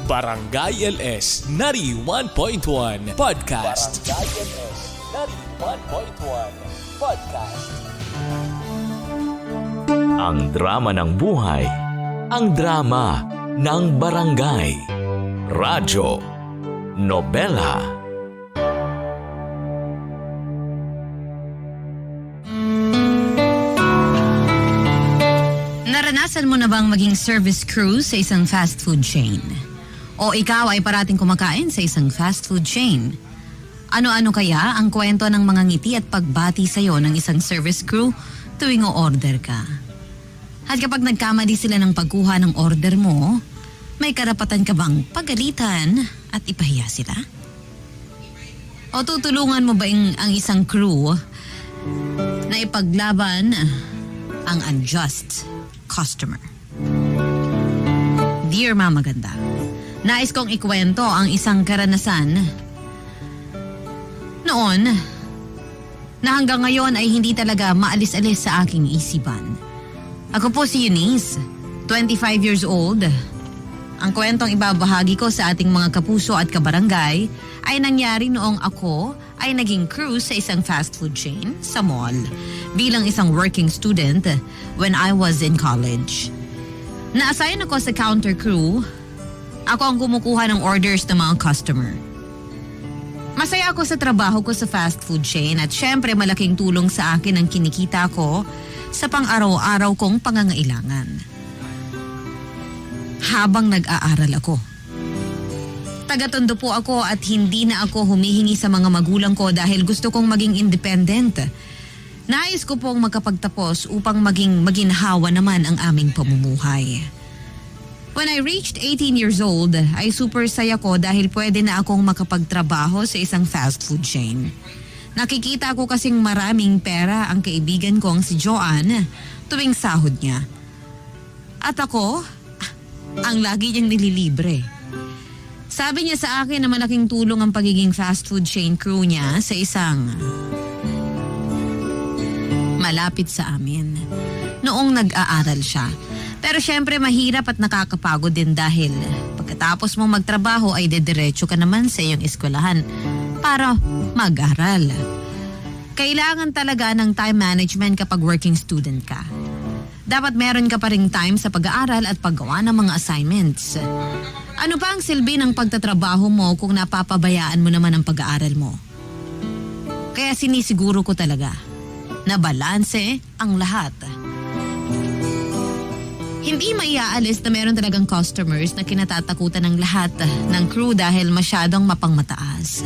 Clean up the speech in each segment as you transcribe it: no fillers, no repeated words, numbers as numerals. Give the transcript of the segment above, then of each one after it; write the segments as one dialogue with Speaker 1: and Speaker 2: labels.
Speaker 1: Barangay LS 91.1 Podcast. Barangay LS 91.1 Podcast. Ang drama ng buhay, ang drama ng barangay. Radyo, nobela.
Speaker 2: Naranasan mo na bang maging service crew sa isang fast food chain? O ikaw ay parating kumakain sa isang fast food chain? Ano-ano kaya ang kwento ng mga ngiti at pagbati sa'yo ng isang service crew tuwing o-order ka? At kapag nagkamali sila ng pagkuha ng order mo, may karapatan ka bang pagalitan at ipahiya sila? O tutulungan mo ba ang isang crew na ipaglaban ang unjust customer? Dear Mama Ganda, nais kong ikwento ang isang karanasan noon na hanggang ngayon ay hindi talaga maalis-alis sa aking isipan. Ako po si Eunice, 25 years old. Ang kwentong ibabahagi ko sa ating mga kapuso at kabarangay ay nangyari noong ako ay naging crew sa isang fast food chain sa mall bilang isang working student when I was in college. Na-assign ako sa counter crew. Ako ang kumukuha ng orders ng mga customer. Masaya ako sa trabaho ko sa fast food chain at syempre malaking tulong sa akin ang kinikita ko sa pang-araw-araw kong pangangailangan. Habang nag-aaral ako. Taga-Tondo po ako at hindi na ako humihingi sa mga magulang ko dahil gusto kong maging independent. Nais ko pong makapagtapos upang maging maginhawa naman ang aming pamumuhay. When I reached 18 years old, ay super saya ko dahil pwede na akong makapagtrabaho sa isang fast food chain. Nakikita ko kasing maraming pera ang kaibigan kong si Joanne tuwing sahod niya. At ako, ang lagi niyang nililibre. Sabi niya sa akin na malaking tulong ang pagiging fast food chain crew niya sa isang malapit sa amin noong nag-aaral siya. Pero syempre mahirap at nakakapagod din dahil pagkatapos mong magtrabaho ay dediretso ka naman sa iyong eskwelahan para mag-aral. Kailangan talaga ng time management kapag working student ka. Dapat meron ka pa ring time sa pag-aaral at paggawa ng mga assignments. Ano pa ang silbi ng pagtatrabaho mo kung napapabayaan mo naman ang pag-aaral mo? Kaya sinisiguro ko talaga na balanse ang lahat. Hindi maiaalis na meron talagang customers na kinatatakutan ng lahat ng crew dahil masyadong mapangmataas.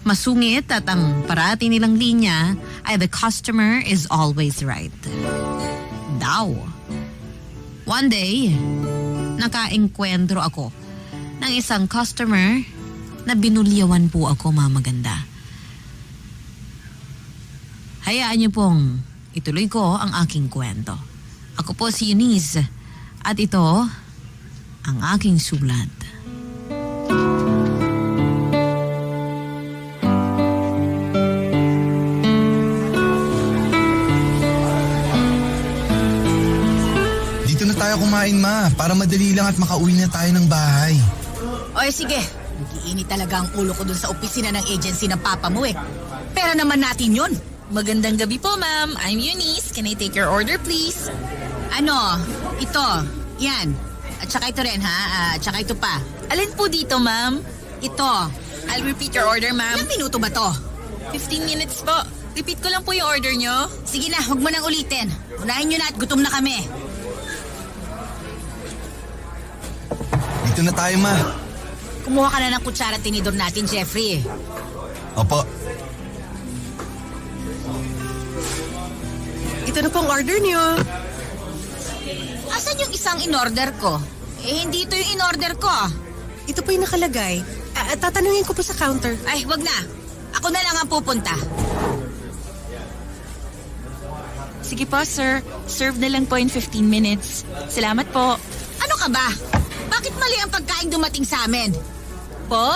Speaker 2: Masungit at ang parati nilang linya ay the customer is always right. Daw. One day, nakaengkwentro ako ng isang customer na binulyawan po ako, Mama Ganda. Hayaan niyo pong ituloy ko ang aking kwento. Ako po si Eunice at ito ang aking sulat.
Speaker 3: Dito na tayo kumain, Ma, para madali lang at makauwi na tayo ng bahay.
Speaker 4: Oy, sige. Nag-iinit talaga ang ulo ko dun sa opisina ng agency ng papa mo eh. Pera naman natin yun.
Speaker 5: Magandang gabi po, ma'am. I'm Eunice. Can I take your order, please?
Speaker 4: Ano? Ito. Yan. At saka ito rin, ha? At saka ito pa.
Speaker 5: Alin po dito, ma'am?
Speaker 4: Ito.
Speaker 5: I'll repeat your order, ma'am.
Speaker 4: Ilang minuto ba to?
Speaker 5: 15 minutes po. Repeat ko lang po yung order nyo.
Speaker 4: Sige na, huwag mo nang ulitin. Unahin nyo na at gutom na kami.
Speaker 3: Dito na tayo, Ma.
Speaker 4: Kumuha ka na ng kutsara at tinidor natin, Jeffrey.
Speaker 3: Opo.
Speaker 6: Ito na pong order niyo.
Speaker 4: Asan yung isang in-order ko? Eh, hindi ito yung in-order ko.
Speaker 6: Ito po yung nakalagay. Tatanungin ko po sa counter.
Speaker 4: Ay, wag na. Ako na lang ang pupunta.
Speaker 5: Sige po, sir. Serve na lang po in 15 minutes. Salamat po.
Speaker 4: Ano ka ba? Bakit mali ang pagkain dumating sa amin?
Speaker 5: Po?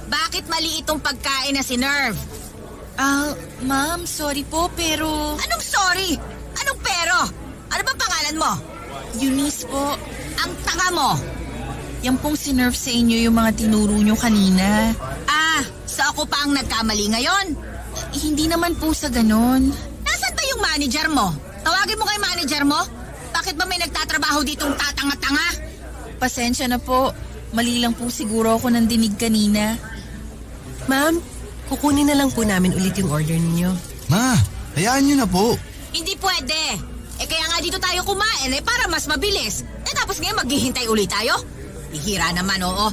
Speaker 4: Bakit mali itong pagkain na sinerve?
Speaker 5: Ma'am, sorry po, pero...
Speaker 4: Anong sorry? Anong pero? Ano ba pangalan mo?
Speaker 5: Eunice po.
Speaker 4: Ang tanga mo.
Speaker 5: Yan pong sinerve sa inyo yung mga tinuro nyo kanina.
Speaker 4: So ako pa ang nagkamali ngayon?
Speaker 5: Hindi naman po sa ganon.
Speaker 4: Nasaan ba yung manager mo? Tawagin mo kay manager mo? Bakit ba may nagtatrabaho ditong tatanga-tanga?
Speaker 5: Pasensya na po. Mali lang po siguro ako ng dinig kanina.
Speaker 6: Ma'am, kukunin na lang po namin ulit yung order ninyo.
Speaker 3: Ma, hayaan niyo na po.
Speaker 4: Hindi pwede. Kaya nga dito tayo kumain para mas mabilis. Tapos ngayon maghihintay ulit tayo? Ihira naman, oo.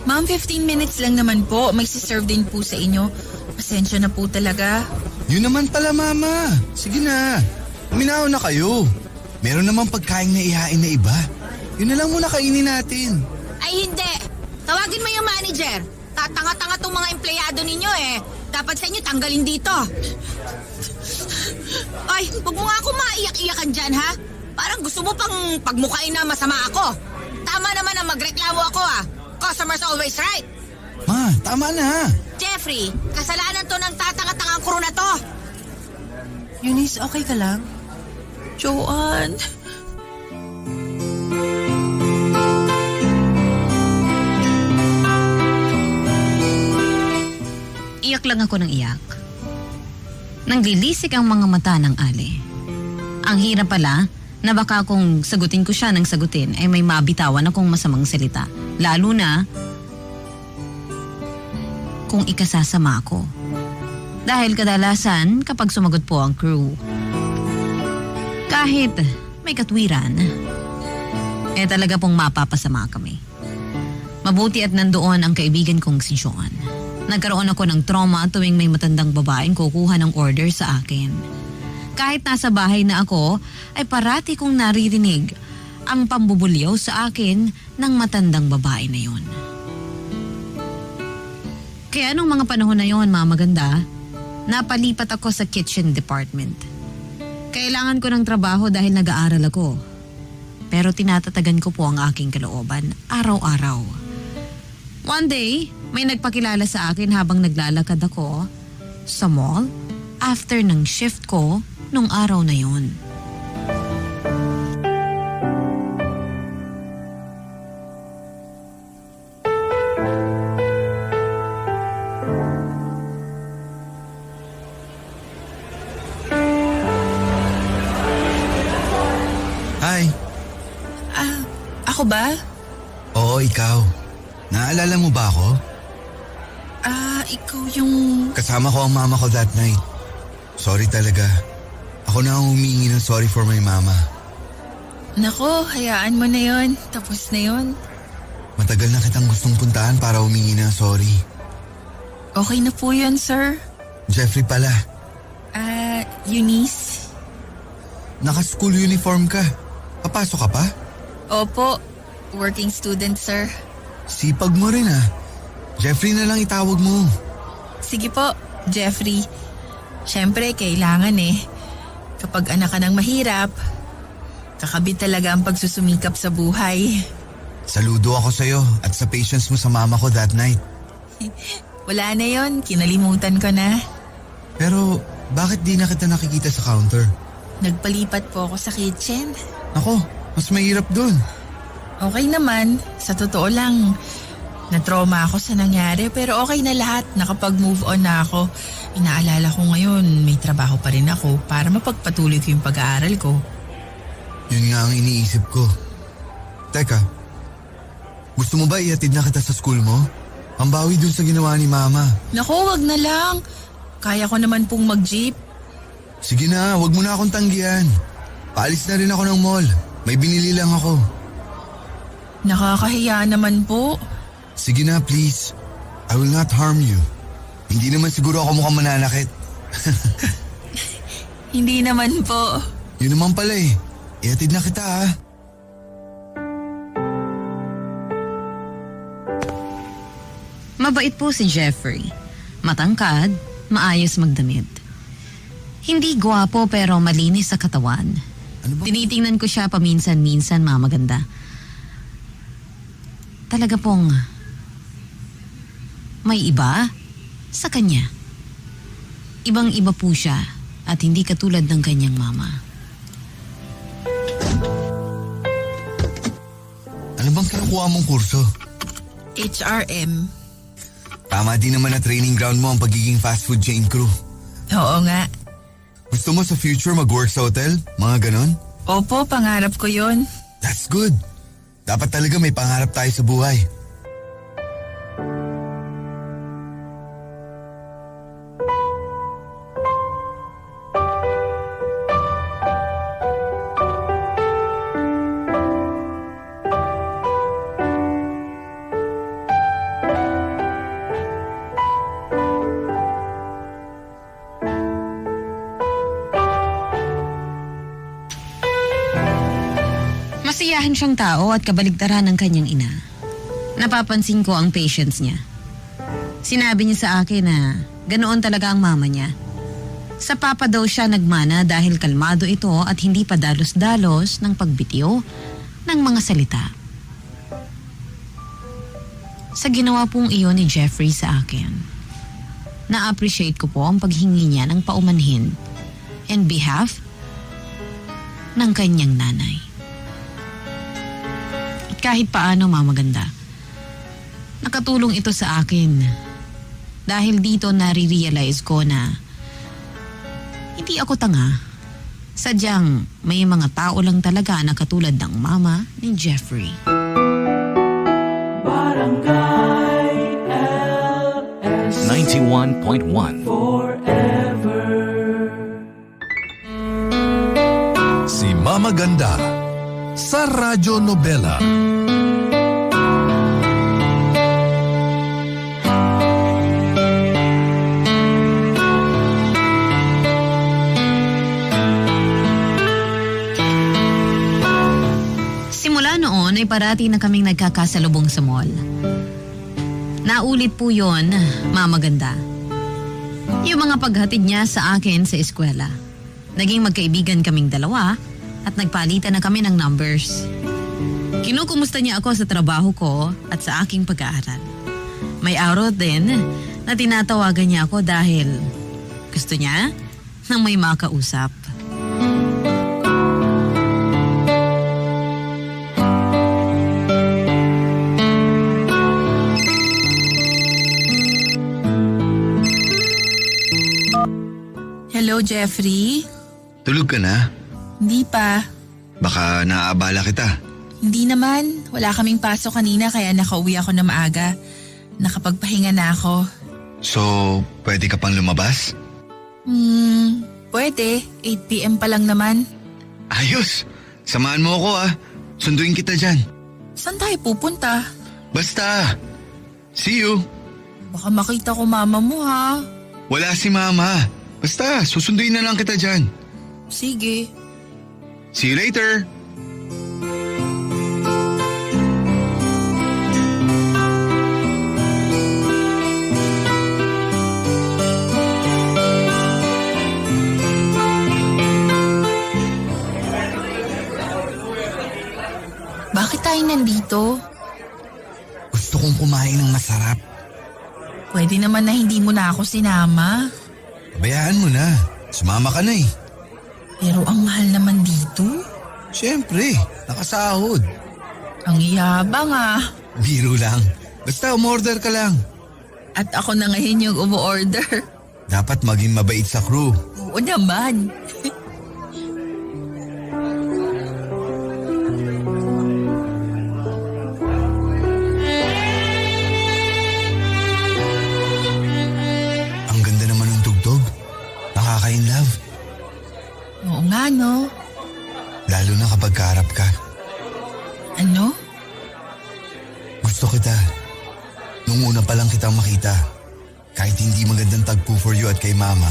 Speaker 5: Ma'am, 15 minutes lang naman po. May siserve din po sa inyo. Pasensya na po talaga.
Speaker 3: Yun naman pala, Mama. Sige na. Uminaw na kayo. Meron namang pagkain na ihain na iba. Yun na lang muna kainin natin.
Speaker 4: Ay hindi. Tawagin mo yung manager. Tatanga-tanga tong mga empleyado ninyo Dapat sa inyo tanggalin dito. Ay, huwag mo nga ako maiyak-iyakan dyan, ha? Parang gusto mo pang pagmukain na masama ako. Tama naman na magreklamo ako, Customers always right.
Speaker 3: Ma, tama na.
Speaker 4: Jeffrey, kasalanan to ng tatanga-tangang crew na to.
Speaker 6: Eunice, okay ka lang?
Speaker 5: Joanne.
Speaker 2: Iyak lang ako ng iyak. Nanglilisik ang mga mata ng Ali. Ang hirap pala na baka kung sagutin ko siya ng sagutin ay may mabitawan akong masamang salita. Lalo na kung ikasasama ako. Dahil kadalasan kapag sumagot po ang crew, kahit may katwiran, talaga pong mapapasama kami. Mabuti at nandoon ang kaibigan kong si John. Nagkaroon ako ng trauma tuwing may matandang babaeng kukuha ng order sa akin. Kahit nasa bahay na ako, ay parati kong naririnig ang pambubulyaw sa akin ng matandang babae na yon. Kaya nung mga panahon na yon, mga maganda, napalipat ako sa kitchen department. Kailangan ko ng trabaho dahil nag-aaral ako. Pero tinatatagan ko po ang aking kalooban araw-araw. One day, may nagpakilala sa akin habang naglalakad ako sa mall after ng shift ko nung araw na yon.
Speaker 3: Hi.
Speaker 5: Ako ba?
Speaker 3: Oo, ikaw. Naalala mo ba ako?
Speaker 5: Ikaw yung...
Speaker 3: Kasama ko ang mama ko that night. Sorry talaga. Ako na ang humingi ng sorry for my mama.
Speaker 5: Nako, hayaan mo na yon. Tapos na yon.
Speaker 3: Matagal na kitang gustong puntahan para humingi ng sorry.
Speaker 5: Okay na po yun, sir.
Speaker 3: Jeffrey pala.
Speaker 5: Eunice?
Speaker 3: Naka-school uniform ka. Papasok ka pa?
Speaker 5: Opo, working student, sir.
Speaker 3: Sipag mo rin Jeffrey na lang itawag mo.
Speaker 5: Sige po, Jeffrey. Siyempre, kailangan Kapag anak ka ng mahirap, kakabit talaga ang pagsusumikap sa buhay.
Speaker 3: Saludo ako sa'yo at sa patience mo sa mama ko that night.
Speaker 5: Wala na yon, kinalimutan ko na.
Speaker 3: Pero bakit di na kita nakikita sa counter?
Speaker 5: Nagpalipat po ako sa kitchen.
Speaker 3: Ako, mas mahirap dun.
Speaker 5: Okay naman, sa totoo lang. Na-trauma ako sa nangyari pero okay na lahat, nakapag-move on na ako. Inaalala ko ngayon, may trabaho pa rin ako para mapagpatuloy ko yung pag-aaral ko.
Speaker 3: Yun nga ang iniisip ko. Teka, gusto mo ba ihatid na kita sa school mo? Pambawi dun sa ginawa ni mama.
Speaker 5: Naku, wag na lang. Kaya ko naman pong mag-jeep.
Speaker 3: Sige na, wag mo na akong tanggihan. Paalis na rin ako ng mall. May binili lang ako.
Speaker 5: Nakakahiya naman po.
Speaker 3: Sige na, please. I will not harm you. Hindi naman siguro ako mukhang mananakit.
Speaker 5: Hindi naman po.
Speaker 3: Yun naman pala Ihatid na kita
Speaker 2: Mabait po si Jeffrey. Matangkad, maayos magdamit. Hindi gwapo pero malinis sa katawan.
Speaker 3: Ano ba?
Speaker 2: Tinitingnan ko siya paminsan-minsan, mga maganda. Talaga pong may iba sa kanya. Ibang-iba po siya at hindi katulad ng kanyang mama.
Speaker 3: Ano Ano bang kinukuha mong kurso?
Speaker 5: HRM.
Speaker 3: Tama din naman na training ground mo ang pagiging fast food chain crew.
Speaker 5: Oo nga.
Speaker 3: Gusto mo sa future mag-work sa hotel? Mga ganon?
Speaker 5: Opo, pangarap ko yon.
Speaker 3: That's good. Dapat talaga may pangarap tayo sa buhay.
Speaker 2: Masiyahan siyang tao at kabaligtaran ng kanyang ina. Napapansin ko ang patience niya. Sinabi niya sa akin na ganoon talaga ang mama niya. Sa papa daw siya nagmana dahil kalmado ito at hindi pa dalos-dalos ng pagbitiw ng mga salita. Sa ginawa pong iyon ni Jeffrey sa akin, na-appreciate ko po ang paghingi niya ng paumanhin in behalf ng kanyang nanay. At kahit paano, Mama Ganda, nakatulong ito sa akin dahil dito nare-realize ko na hindi ako tanga. Sadyang may mga tao lang talaga na katulad ng mama ni Jeffrey.
Speaker 1: Barangay LS 91.1
Speaker 7: Si Mama Ganda sa Radyo Nobela.
Speaker 2: Simula noon ay parati na kaming nagkakasalubong sa mall. Naulit po yon, Mama Ganda. Yung mga paghatid niya sa akin sa eskwela. Naging magkaibigan kaming dalawa at nagpalitan na kami ng numbers. Kinukumusta niya ako sa trabaho ko at sa aking pag-aaral. May araw din na tinatawagan niya ako dahil gusto niya nang may makausap.
Speaker 5: Hello, Jeffrey?
Speaker 3: Tulog ka na?
Speaker 5: Hindi pa.
Speaker 3: Baka naaabala kita.
Speaker 5: Hindi naman. Wala kaming pasok kanina kaya nakauwi ako na maaga. Nakapagpahinga na ako.
Speaker 3: So, pwede ka pang lumabas?
Speaker 5: Pwede. 8 p.m. pa lang naman.
Speaker 3: Ayos! Samahan mo ako ah. Sunduin kita dyan.
Speaker 5: Saan tayo pupunta?
Speaker 3: Basta! See you!
Speaker 5: Baka makita ko mama mo ha.
Speaker 3: Wala si mama. Basta, susunduin na lang kita dyan.
Speaker 5: Sige.
Speaker 3: See you later!
Speaker 5: Bakit tayo nandito?
Speaker 3: Gusto kong kumain ng masarap.
Speaker 5: Pwede naman na hindi mo na ako sinama.
Speaker 3: Bayaan mo na. Sumama ka na eh.
Speaker 5: Pero ang mahal naman dito.
Speaker 3: Siyempre, nakasahod.
Speaker 5: Ang yabang ah.
Speaker 3: Biro lang. Basta umorder ka lang.
Speaker 5: At ako na ngayon yung umu-order.
Speaker 3: Dapat maging mabait sa crew.
Speaker 5: Oo naman.
Speaker 3: Ang ganda naman ng tugtog. Nakaka-inlove.
Speaker 5: Oo nga no.
Speaker 3: Lalo na kapag kaharap ka.
Speaker 5: Ano?
Speaker 3: Gusto kita. Nung una pa lang kitang makita. Kahit hindi magandang tagpo for you at kay mama,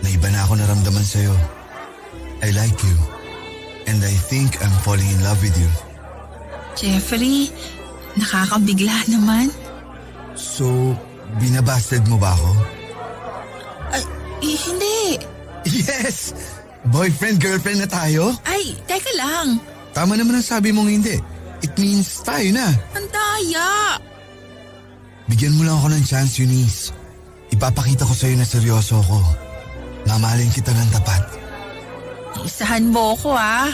Speaker 3: na iba na ako naramdaman sa'yo. I like you. And I think I'm falling in love with you.
Speaker 5: Jeffrey, nakakabigla naman.
Speaker 3: So, binabasted mo ba ako?
Speaker 5: Hindi.
Speaker 3: Yes! Boyfriend, girlfriend na tayo?
Speaker 5: Ay, teka lang.
Speaker 3: Tama naman ang sabi mong hindi. It means tayo na.
Speaker 5: Ang daya.
Speaker 3: Bigyan mo lang ako ng chance, Eunice. Ipapakita ko sa'yo na seryoso ako. Mamahalin kita ng tapat.
Speaker 5: Isahan mo ako ah.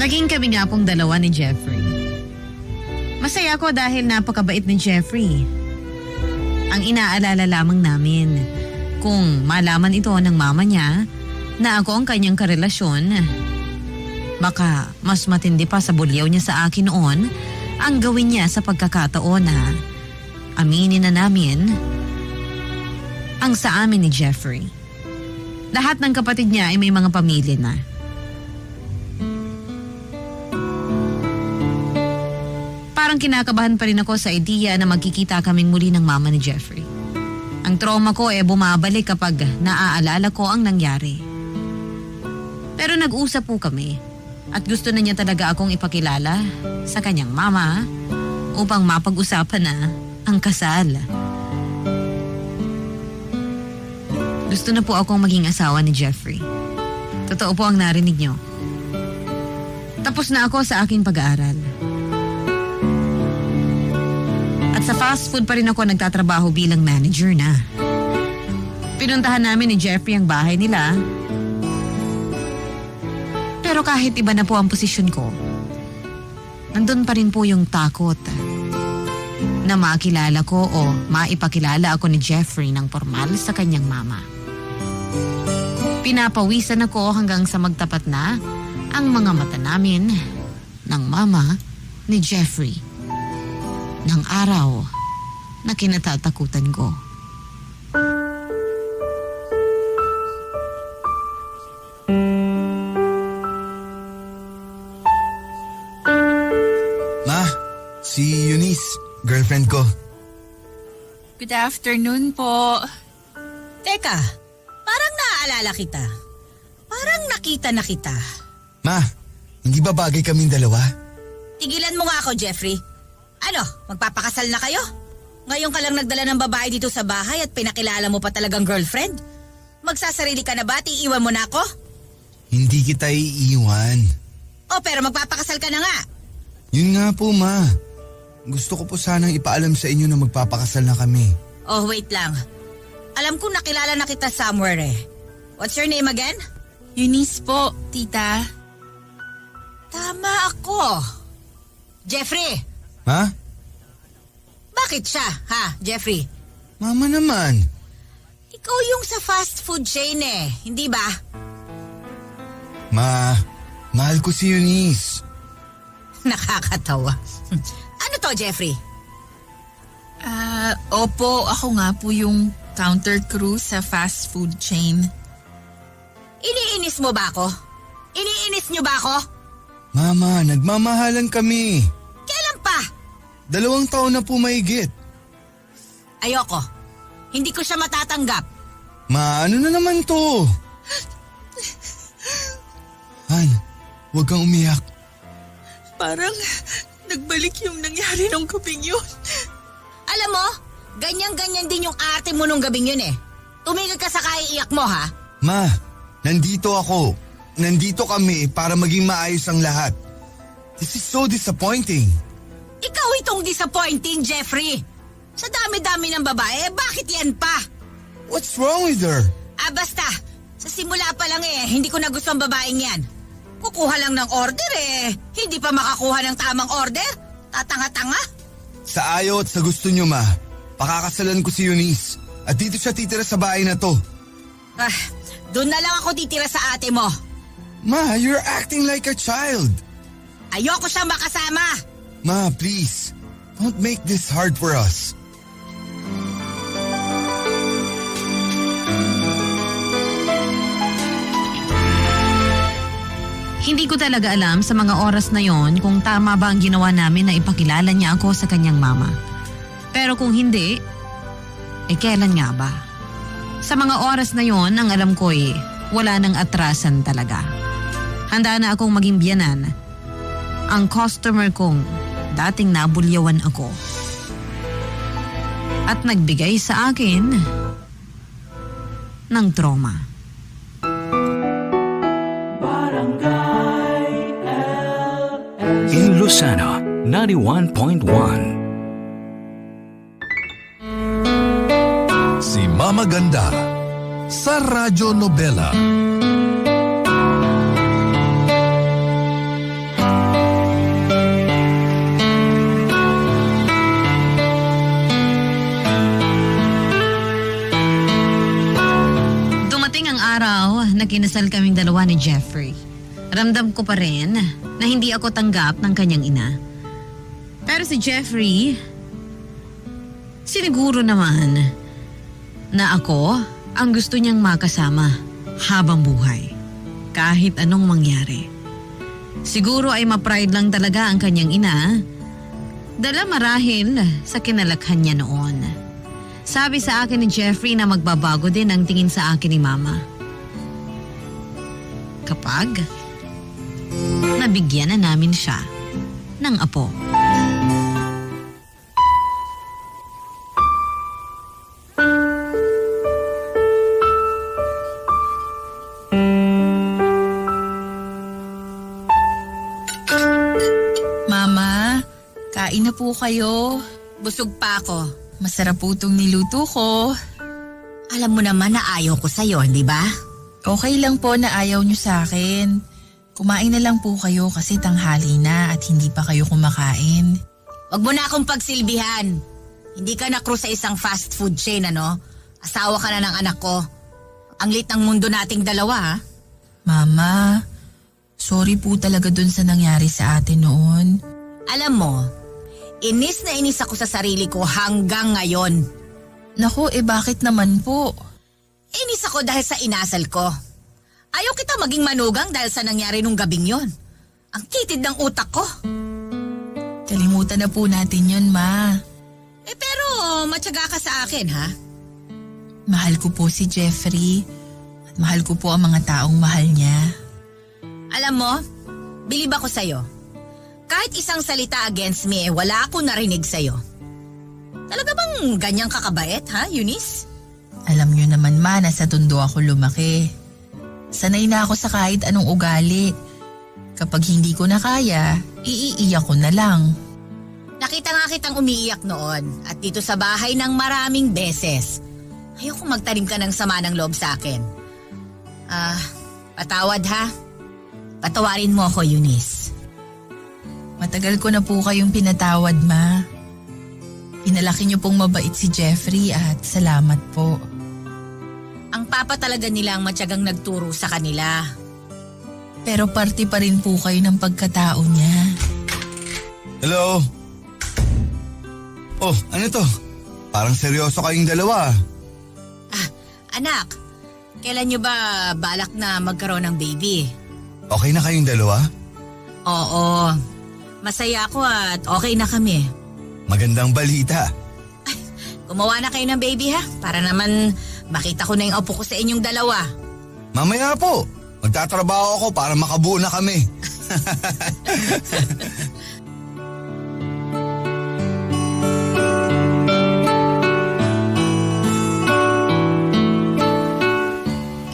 Speaker 2: Naging kami nga pong dalawa ni Jeffrey. Masaya ko dahil napakabait ni Jeffrey. Ang inaalala lamang namin, kung malaman ito ng mama niya na ako ang kanyang karelasyon, baka mas matindi pa sa bulyaw niya sa akin noon ang gawin niya sa pagkakataon na aminin na namin ang sa amin ni Jeffrey. Lahat ng kapatid niya ay may mga pamilya na. Parang kinakabahan pa rin ako sa idea na magkikita kaming muli ng mama ni Jeffrey. Ang trauma ko bumabalik kapag naaalala ko ang nangyari. Pero nag-usap po kami at gusto na niya talaga akong ipakilala sa kanyang mama upang mapag-usapan na ang kasal. Gusto na po akong maging asawa ni Jeffrey. Totoo po ang narinig niyo. Tapos na ako sa aking pag-aaral. At sa fast food pa rin ako nagtatrabaho bilang manager na. Pinuntahan namin ni Jeffrey ang bahay nila. Pero kahit iba na po ang posisyon ko, nandun pa rin po yung takot na makilala ko o maipakilala ako ni Jeffrey ng formal sa kanyang mama. Pinapawisan ako hanggang sa magtapat na ang mga mata namin ng mama ni Jeffrey ng araw na kinatatakutan ko.
Speaker 3: Ma, si Eunice, girlfriend ko.
Speaker 5: Good afternoon po.
Speaker 4: Teka, parang naaalala kita. Parang nakita na kita.
Speaker 3: Ma, hindi ba bagay kaming dalawa?
Speaker 4: Tigilan mo nga ako, Jeffrey. Ano, magpapakasal na kayo? Ngayon ka lang nagdala ng babae dito sa bahay at pinakilala mo pa talagang girlfriend? Magsasarili ka na ba at iiwan mo na ako?
Speaker 3: Hindi kita iiwan.
Speaker 4: O pero magpapakasal ka na nga.
Speaker 3: Yun nga po, Ma. Gusto ko po sanang ipaalam sa inyo na magpapakasal na kami.
Speaker 4: Oh, wait lang. Alam ko nakilala na kita somewhere eh. What's your name again?
Speaker 5: Eunice po, tita.
Speaker 4: Tama ako. Jeffrey,
Speaker 3: Ha?
Speaker 4: bakit siya, ha, Jeffrey?
Speaker 3: Mama naman.
Speaker 4: Ikaw yung sa fast food chain eh, hindi ba?
Speaker 3: Ma, mahal ko si Eunice.
Speaker 4: Nakakatawa. Ano to, Jeffrey?
Speaker 5: Opo, ako nga po yung counter crew sa fast food chain.
Speaker 4: Iniinis mo ba ako? Iniinis niyo ba ako?
Speaker 3: Mama, nagmamahalan kami.
Speaker 4: Kailan pa?
Speaker 3: 2 taon na po mahigit.
Speaker 4: Ayoko. Hindi ko siya matatanggap.
Speaker 3: Ma, ano na naman to? Han, huwag kang umiyak.
Speaker 5: Parang nagbalik yung nangyari nung gabing yun.
Speaker 4: Alam mo, ganyan-ganyan din yung arte mo nung gabing yun eh. Tumigil ka sa kaiiyak mo, ha?
Speaker 3: Ma, nandito ako. Nandito kami para maging maayos ang lahat. This is so disappointing.
Speaker 4: Ikaw itong disappointing, Jeffrey. Sa dami-dami ng babae, bakit yan pa?
Speaker 3: What's wrong with her?
Speaker 4: Basta. Sa simula pa lang hindi ko na gusto ang babaeng yan. Kukuha lang ng order hindi pa makakuha ng tamang order. Tatanga-tanga.
Speaker 3: Sa ayaw at sa gusto niyo, Ma, pakakasalan ko si Eunice. At dito siya titira sa bahay na to.
Speaker 4: Doon na lang ako titira sa ate mo.
Speaker 3: Ma, you're acting like a child.
Speaker 4: Ayoko siyang makasama.
Speaker 3: Ma, please, don't make this hard for us.
Speaker 2: Hindi ko talaga alam sa mga oras na yon kung tama ba ang ginawa namin na ipakilala niya ako sa kanyang mama. Pero kung hindi, kailan nga ba? Sa mga oras na yon, ang alam ko wala nang atrasan talaga. Handa na akong maging biyanan. Ang customer kong dating nabulyawan ako. At nagbigay sa akin ng trauma.
Speaker 1: In Lucena, 91.1.
Speaker 7: Si Mama Ganda sa Radyo Nobela.
Speaker 2: araw na kinasal kaming dalawa ni Jeffrey, ramdam ko pa rin na hindi ako tanggap ng kanyang ina. Pero si Jeffrey, siniguro naman na ako ang gusto niyang makasama habang buhay, kahit anong mangyari. Siguro ay ma-pride lang talaga ang kanyang ina, dala marahil sa kinalakhan niya noon. Sabi sa akin ni Jeffrey na magbabago din ang tingin sa akin ni Mama kapag nabigyan na namin siya ng apo.
Speaker 5: Mama, kain na po kayo.
Speaker 4: Busog pa ako.
Speaker 5: Masarap po itong niluto ko.
Speaker 4: Alam mo naman na ayaw ko sa'yo, di ba?
Speaker 5: Okay lang po na ayaw nyo sa akin. Kumain na lang po kayo kasi tanghali na at hindi pa kayo kumakain.
Speaker 4: Huwag mo na akong pagsilbihan. Hindi ka na crew sa isang fast food chain, ano? Asawa ka na ng anak ko. Ang lit ng mundo nating dalawa, ha?
Speaker 5: Mama, sorry po talaga dun sa nangyari sa atin noon.
Speaker 4: Alam mo, inis na inis ako sa sarili ko hanggang ngayon.
Speaker 5: Naku, bakit naman po?
Speaker 4: Inis ako dahil sa inasal ko. Ayaw kita maging manugang dahil sa nangyari nung gabing yon. Ang kitid ng utak ko.
Speaker 5: Kalimutan na po natin yun, Ma.
Speaker 4: Pero matyaga ka sa akin, ha?
Speaker 5: Mahal ko po si Jeffrey at mahal ko po ang mga taong mahal niya.
Speaker 4: Alam mo, bilib ako sa'yo. Kahit isang salita against me, wala akong narinig sa'yo. Talaga bang ganyang kakabait, ha, Eunice?
Speaker 5: Alam niyo naman, Ma, na sa Tondo ako lumaki. Sanay na ako sa kahit anong ugali. Kapag hindi ko na kaya, iiiyak ko na lang.
Speaker 4: Nakita nga kitang umiiyak noon at dito sa bahay ng maraming beses. Ayokong magtanim ka ng sama ng loob sa akin. Patawad ha. Patawarin mo ako, Eunice.
Speaker 5: Matagal ko na po kayong pinatawad, Ma. Pinalaki niyo pong mabait si Jeffrey at salamat po.
Speaker 4: Ang papa talaga nila ang matyagang nagturo sa kanila.
Speaker 5: Pero parte pa rin po kayo ng pagkatao niya.
Speaker 3: Hello? Oh, ano to? Parang seryoso kayong dalawa.
Speaker 4: Anak, kailan nyo ba balak na magkaroon ng baby?
Speaker 3: Okay na kayong dalawa?
Speaker 4: Oo. Masaya ako at okay na kami.
Speaker 3: Magandang balita.
Speaker 4: Gumawa na kayo ng baby ha? Para naman makita ko na yung apo ko sa inyong dalawa.
Speaker 3: Mamaya po, magtatrabaho ako para makabuo na kami.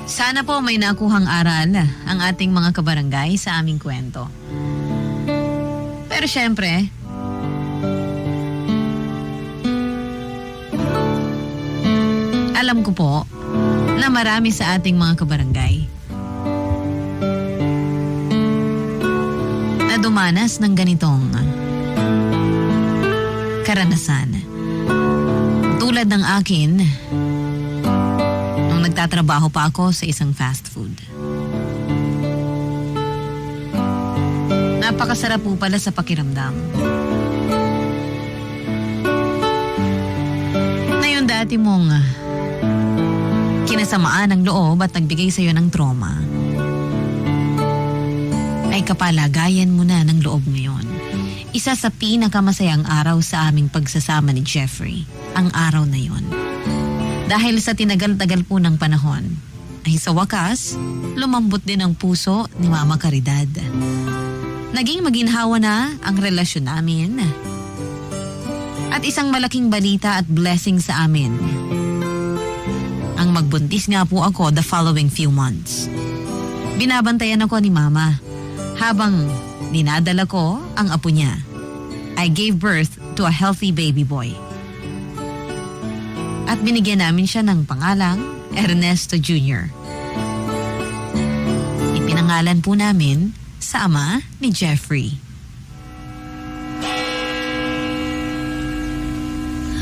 Speaker 2: Sana po may nakuhang aral ang ating mga kabarangay sa aming kwento. Pero syempre, alam ko po na marami sa ating mga kabarangay na dumanas ng ganitong karanasan. Tulad ng akin, nung nagtatrabaho pa ako sa isang fast food. Napakasarap po pala sa pakiramdam. Na yung dati mong kinasamaan ng loob at nagbigay sa'yo ng trauma, ay kapalagayan mo na ng loob ngayon. Isa sa pinakamasayang araw sa aming pagsasama ni Jeffrey, ang araw na yon. Dahil sa tinagal-tagal po ng panahon, ay sa wakas, lumambot din ang puso ni Mama Caridad. Naging maginhawa na ang relasyon namin. At isang malaking balita at blessing sa amin. Ang magbuntis nga po ako the following few months. Binabantayan ako ni Mama habang dinadala ko ang apo niya. I gave birth to a healthy baby boy. At binigyan namin siya ng pangalang Ernesto Jr. Ipinangalan po namin sa ama ni Jeffrey.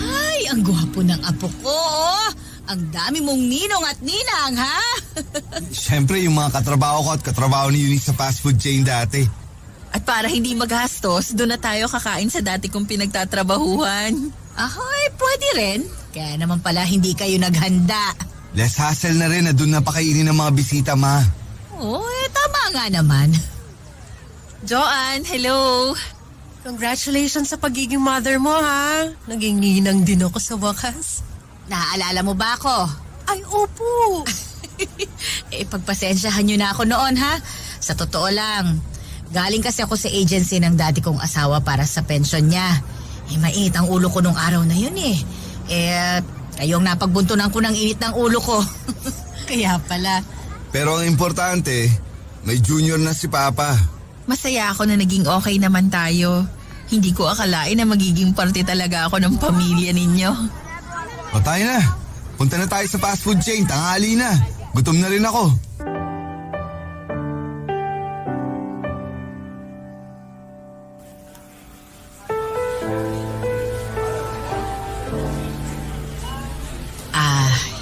Speaker 4: Ay, ang gwapo ng apo ko. Ang dami mong ninong at ninang, ha?
Speaker 3: Siyempre, yung mga katrabaho ko at katrabaho ni Eunice sa fast food chain dati.
Speaker 5: At para hindi magastos, doon na tayo kakain sa dati kong pinagtatrabahuhan.
Speaker 4: Ahoy, pwede rin. Kaya naman pala hindi kayo naghanda.
Speaker 3: Less hassle na rin na doon na pakainin ng mga bisita, ma.
Speaker 4: Oo, tama nga naman.
Speaker 5: Joanne, hello!
Speaker 6: Congratulations sa pagiging mother mo, ha? Naging ninang din ako sa wakas.
Speaker 4: Naaalala mo ba ako?
Speaker 6: Ay, opo.
Speaker 4: Pagpasensyahan nyo na ako noon, ha? Sa totoo lang, galing kasi ako sa agency ng dati kong asawa para sa pension niya. Mainit ang ulo ko nung araw na yun eh. Kayong napagbuntunan ko ng init ng ulo ko.
Speaker 6: Kaya pala.
Speaker 3: Pero ang importante, may junior na si Papa.
Speaker 5: Masaya ako na naging okay naman tayo. Hindi ko akalain na magiging parte talaga ako ng pamilya ninyo.
Speaker 3: O tayo na. Punta na tayo sa fast food chain. Tanghali na. Gutom na rin ako.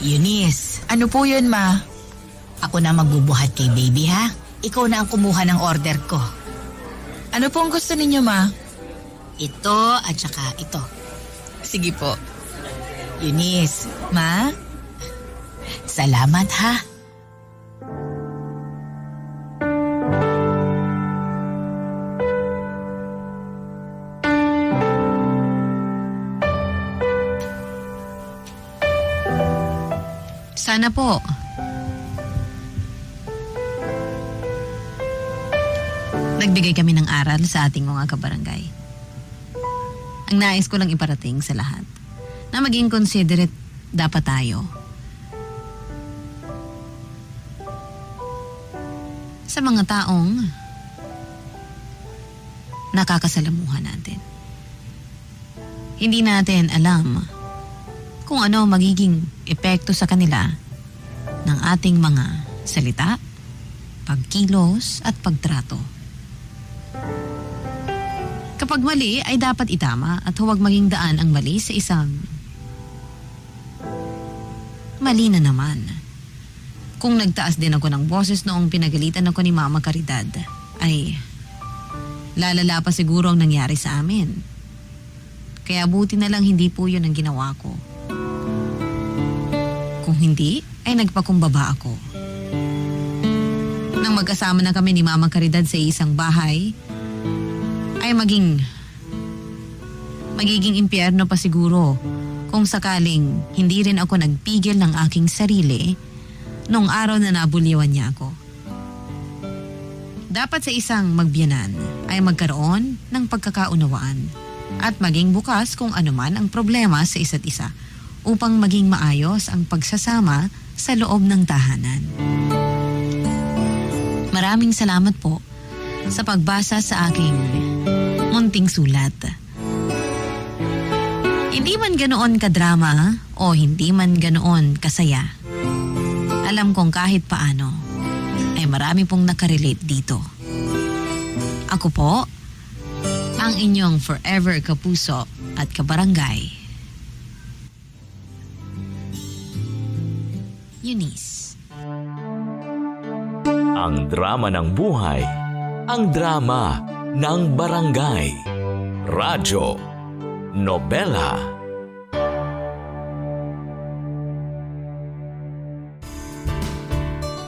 Speaker 4: Eunice,
Speaker 5: Ano po yun, ma?
Speaker 4: ako na magbubuhat kay baby, ha? Ikaw na ang kumuha ng order ko.
Speaker 5: Ano pong gusto ninyo, ma?
Speaker 4: Ito at saka ito.
Speaker 5: Sige po.
Speaker 4: Eunice,
Speaker 5: Ma?
Speaker 4: salamat, ha?
Speaker 2: Sana po. Nagbigay kami ng aral sa ating mga kabarangay. Ang nais ko lang iparating sa lahat na maging considerate dapat tayo sa mga taong nakakasalamuhan natin. Hindi natin alam kung ano magiging epekto sa kanila ng ating mga salita, pagkilos at pagtrato. Kapag mali ay dapat itama at huwag maging daan ang mali sa isang mali na naman. Kung nagtaas din ako ng boses noong pinagalitan ako ni Mama Caridad, ay lalala pa siguro ang nangyari sa amin. Kaya buti na lang hindi po yun ang ginawa ko. Kung hindi, ay nagpakumbaba ako. Nang magkasama na kami ni Mama Caridad sa isang bahay, ay magiging impyerno pa siguro kung sakaling hindi rin ako nagpigil ng aking sarili nung araw na nabuliwan niya ako. Dapat sa isang magbiyanan ay magkaroon ng pagkakaunawaan at maging bukas kung anuman ang problema sa isa't isa upang maging maayos ang pagsasama sa loob ng tahanan. Maraming salamat po sa pagbasa sa aking munting sulat. Hindi man ganoon kadrama o hindi man ganoon kasaya, alam kong kahit paano ay marami pong nakarelate dito. Ako po, ang inyong forever kapuso at kabarangay, Eunice.
Speaker 1: Ang drama ng buhay, ang drama ng barangay. Radyo, nobela.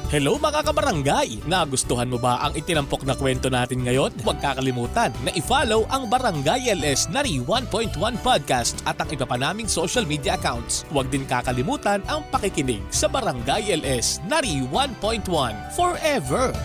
Speaker 8: Hello mga kabarangay! Nagustuhan mo ba ang itinampok na kwento natin ngayon? Huwag kakalimutan na i-follow ang Barangay LS Nari 1.1 Podcast at ang iba pa naming social media accounts. Huwag din kakalimutan ang pakikinig sa Barangay LS Nari 1.1 Forever!